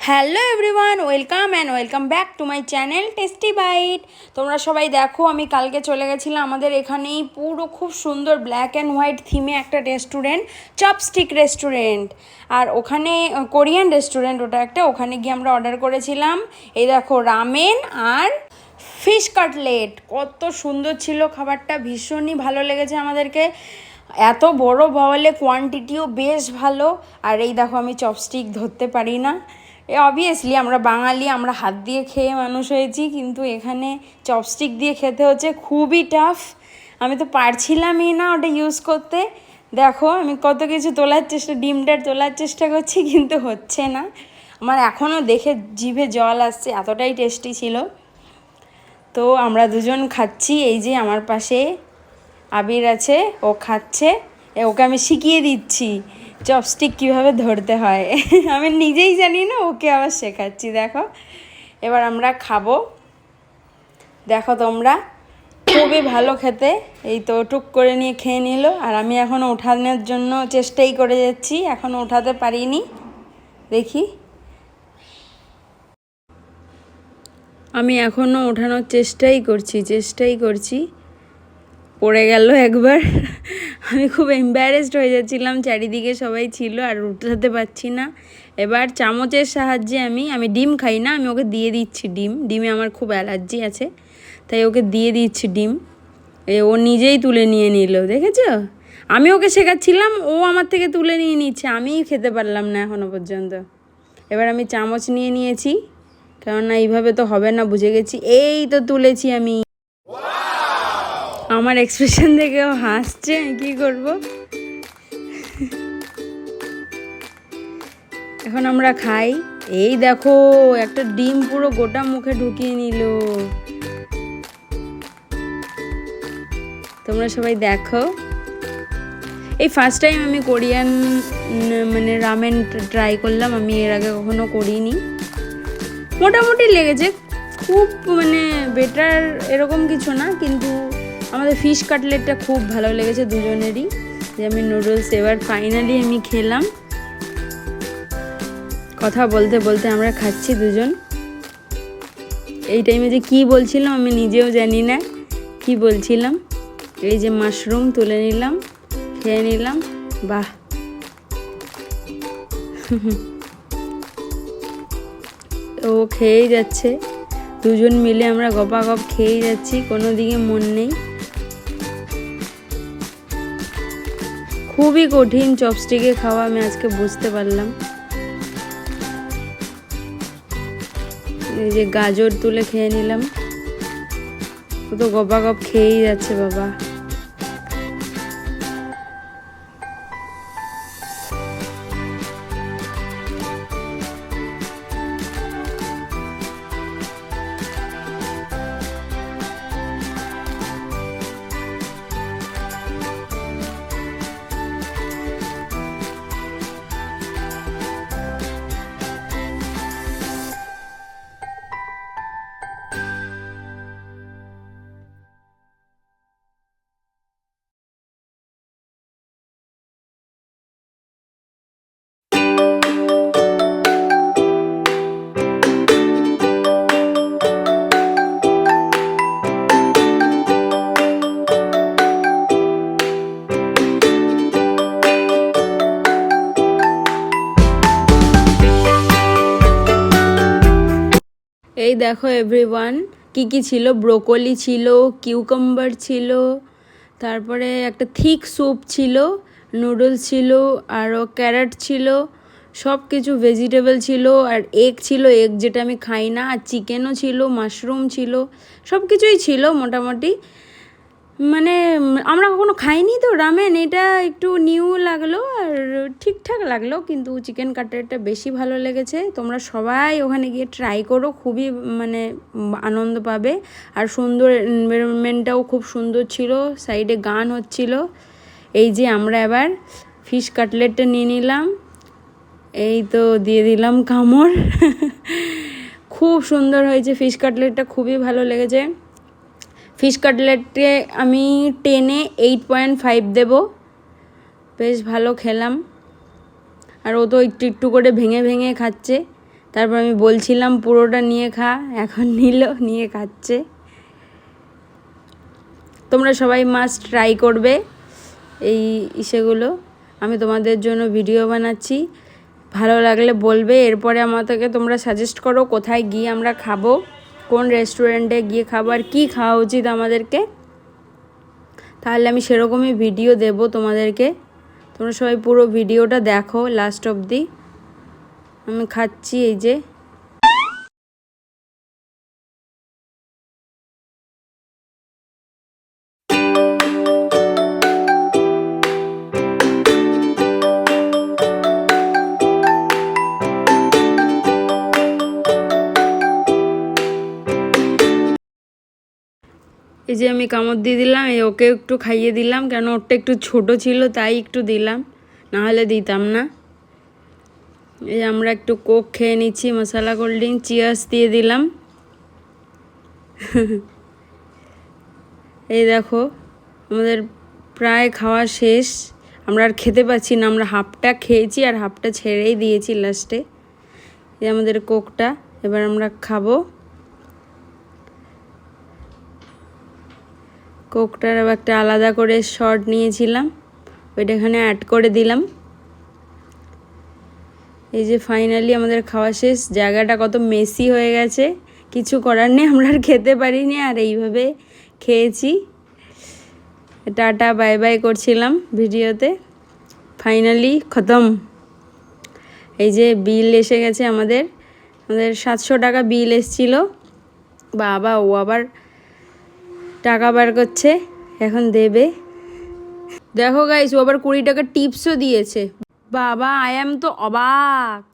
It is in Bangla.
Hello everyone, welcome back to my channel tasty bite. তোমরা সবাই দেখো, আমি কালকে চলে গেছিলাম আমাদের এখানেই পুরো খুব সুন্দর ব্ল্যাক অ্যান্ড হোয়াইট থিমে একটা রেস্টুরেন্ট, চপস্টিক রেস্টুরেন্ট। আর ওখানে কোরিয়ান রেস্টুরেন্ট ওটা একটা, ওখানে গিয়ে আমরা অর্ডার করেছিলাম এই দেখো রামেন আর ফিশ কাটলেট। কত সুন্দর ছিল খাবারটা, ভীষণই ভালো লেগেছে আমাদেরকে। এত বড় বলে কোয়ান্টিটিও বেশ ভালো। আর এই দেখো আমি চপস্টিক ধরতে পারি না, অবভিয়াসলি আমরা বাঙালি, আমরা হাত দিয়ে খেয়ে মানুষ হয়েছি, কিন্তু এখানে চপস্টিক দিয়ে খেতে হচ্ছে, খুবই টাফ। আমি তো পারছিলামই না ওটা ইউজ করতে। দেখো আমি কত কিছু তোলার চেষ্টা, ডিমটার তোলার চেষ্টা করছি, কিন্তু হচ্ছে না। আমার এখনও দেখে জিভে জল আসছে, এতটাই টেস্টি ছিল। তো আমরা দুজন খাচ্ছি, এই যে আমার পাশে আবির আছে, ও খাচ্ছে, ওকে আমি শিখিয়ে দিচ্ছি চপস্টিক কীভাবে ধরতে হয়। আমি নিজেই জানি না, ওকে আবার শেখাচ্ছি। দেখো এবার আমরা খাবো, দেখো তোমরা, খুবই ভালো খেতে। এই তো টুক করে নিয়ে খেয়ে নিল, আর আমি এখনও ওঠানোর জন্য চেষ্টাই করে যাচ্ছি, এখনও ওঠাতে পারিনি। দেখি, আমি এখনও ওঠানোর চেষ্টাই করছি, পড়ে গেল একবার। আমি খুব এম্বারেসড হয়ে যাচ্ছিলাম, চারিদিকে সবাই ছিল আর উঠাতে পারছি না। এবার চামচের সাহায্যে আমি ডিম খাই না, আমি ওকে দিয়ে দিচ্ছি ডিমে আমার খুব অ্যালার্জি আছে, তাই ওকে দিয়ে দিচ্ছি ডিম। ও নিজেই তুলে নিয়ে নিল, দেখেছো? আমি ওকে শেখাচ্ছিলাম, ও আমার থেকে তুলে নিয়ে নিচ্ছে, আমিই খেতে পারলাম না এখনও পর্যন্ত। এবার আমি চামচ নিয়ে নিয়েছি, কেননা এইভাবে তো হবে না, বুঝে গেছি। এই তো তুলেছি আমি। আমার এক্সপ্রেশন দেখেও হাসছে, কি করব। এখন আমরা খাই। এই দেখো একটা ডিম পুরো গোটা মুখে ঢুকিয়ে নিল। তোমরা সবাই দেখো, এই ফার্স্ট টাইম আমি কোরিয়ান রামেন ট্রাই করলাম, আমি এর আগে কখনো করিনি। মোটামুটি লেগেছে, খুব বেটার এরকম কিছু না, কিন্তু আমাদের ফিশ কাটলেটটা খুব ভালো লেগেছে দুজনেরই। যে আমি নুডলস এবার ফাইনালি আমি খেলাম। কথা বলতে বলতে আমরা খাচ্ছি দুজন। এই টাইমে যে কি বলছিলাম আমি নিজেও জানি না কি বলছিলাম। এই যে মাশরুম তুলে নিলাম, খেয়ে নিলাম, বাহ। ও খেয়েই যাচ্ছে, দুজন মিলে আমরা গপাগপ খেয়েই যাচ্ছি, কোনো দিকে মন নেই। খুবই কঠিন চপস্টিকে খাওয়া, আমি আজকে বুঝতে পারলাম। এই যে গাজর তুলে খেয়ে নিলাম, ও তো গপাগপ খেয়েই যাচ্ছে বাবা। এই দেখো এভরিওয়ান, কি ছিল, ব্রোকলি ছিল, কিউকাম্বার ছিল, তারপরে একটা থিক স্যুপ ছিল, নুডলস ছিল, আরও ক্যারট ছিল, সব কিছু ভেজিটেবল ছিল, আর এগ ছিল, এগ যেটা আমি খাই না, আর চিকেনও ছিল, মাশরুম ছিল, সব কিছুই ছিল মোটামুটি। আমরা কখনো খাইনি তো রামেন, এটা একটু নিউ লাগলো আর ঠিকঠাক লাগলো, কিন্তু চিকেন কাটলেটটা বেশি ভালো লেগেছে। তোমরা সবাই ওখানে গিয়ে ট্রাই করো, খুবই আনন্দ পাবে। আর সুন্দর এনভায়রনমেন্টটাও খুব সুন্দর ছিল, সাইডে গান হচ্ছিল। এই যে আমরা এবার ফিশ কাটলেটটা নিয়ে নিলাম, এই তো দিয়ে দিলাম কামড়। খুব সুন্দর হয়েছে ফিশ কাটলেটটা, খুবই ভালো লেগেছে। ফিশ কাটলেটে আমি 10-এ 8.5 দেবো, বেশ ভালো খেলাম। আর ও তো একটু একটু করে ভেঙে ভেঙে খাচ্ছে, তারপর আমি বলছিলাম পুরোটা নিয়ে খা, এখন নিয়ে খাচ্ছে। তোমরা সবাই মাস্ট ট্রাই করবে এই ইসেগুলো। আমি তোমাদের জন্য ভিডিও বানাচ্ছি, ভালো লাগলে বলবে। এরপরে আমাদেরকে তোমরা সাজেস্ট করো কোথায় গিয়ে আমরা খাবো, কোন রেস্টুরেন্টে গিয়ে খাবো, আর কী খাওয়া উচিত আমাদেরকে। তাহলে আমি সেরকমই ভিডিও দেব তোমাদেরকে। তোমরা সবাই পুরো ভিডিওটা দেখো লাস্ট অবধি। আমি খাচ্ছি, এই যে আমি কামড় দিয়ে দিলাম, ওকে একটু খাইয়ে দিলাম, কেন ওরটা একটু ছোট ছিল তাই একটু দিলাম, না হলে দিতাম না। আমরা একটু কোক খেয়ে নিচ্ছি, মশলা কোল্ড ড্রিঙ্ক, চিয়ার্স দিয়ে দিলাম। এই দেখো আমাদের প্রায় খাওয়া শেষ, আমরা আর খেতে পাচ্ছি না, আমরা হাফটা খেয়েছি আর হাফটা ছেড়েই দিয়েছি লাস্টে। এই আমাদের কোকটা, এবার আমরা খাবো। কোকটার আবার একটা আলাদা করে শট নিয়েছিলাম, ওইটা এখানে অ্যাড করে দিলাম। এই যে ফাইনালি আমাদের খাওয়া শেষ। জায়গাটা কত মেসি হয়ে গেছে, কিছু করার নেই, আমরা আর খেতে পারিনি, আর এইভাবে খেয়েছি। টাটা বাই বাই করছিলাম ভিডিওতে। ফাইনালি খতম। এই যে বিল এসে গেছে আমাদের 700 টাকা বিল এসেছিল। বাবা, ও আবার টাকা বার করছে, এখন দেবে। দেখো গাইস, ও আবার 20 টাকা টিপসও দিয়েছে। বাবা, আই এম তো অবাক।